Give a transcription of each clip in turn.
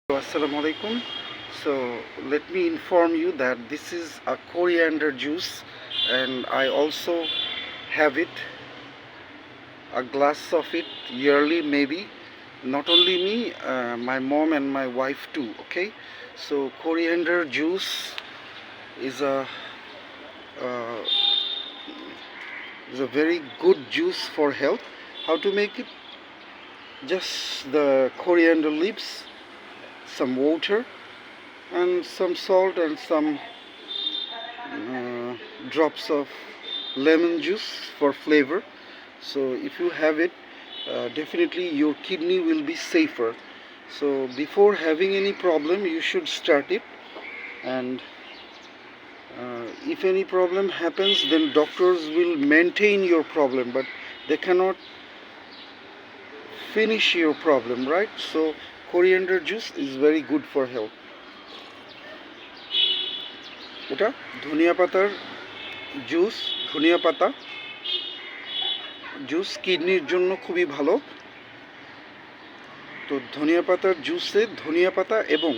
Assalamu alaikum. So let me inform you that this is a coriander juice, and I also have it, a glass of it yearly maybe. Not only me, my mom and my wife too. Okay, so coriander juice is a uh, is a very good juice for health. How to make it? Just the coriander leaves, some water, and some salt and some drops of lemon juice for flavor. So if you have it, definitely your kidney will be safer. So before having any problem you should start it, and if any problem happens then doctors will maintain your problem, but they cannot finish your problem, right? So coriander juice is very good for health. এটা ধনিয়া পাতার juice, ধনিয়া পাতা juice কিডনির জন্য খুবই ভালো। তো ধনিয়া পাতার জুসে ধনিয়া পাতা এবং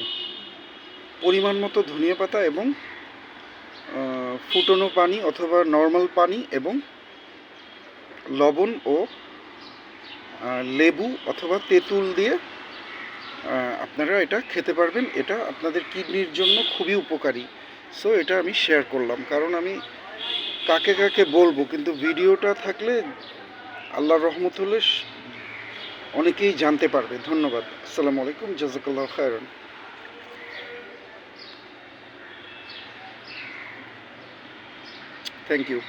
পরিমাণ মতো ধনিয়া পাতা এবং ফুটনো পানি অথবা নর্মাল পানি এবং লবণ ও লেবু অথবা তেঁতুল দিয়ে আপনারা এটা খেতে পারবেন। এটা আপনাদের কিডনির জন্য খুবই উপকারী। সো এটা আমি শেয়ার করলাম, কারণ আমি কাকে কাকে বলবো, কিন্তু ভিডিওটা থাকলে আল্লাহর রহমত হলে অনেকেই জানতে পারবে। ধন্যবাদ। আসসালামু আলাইকুম, জাযাকাল্লাহ খায়রান। Thank you.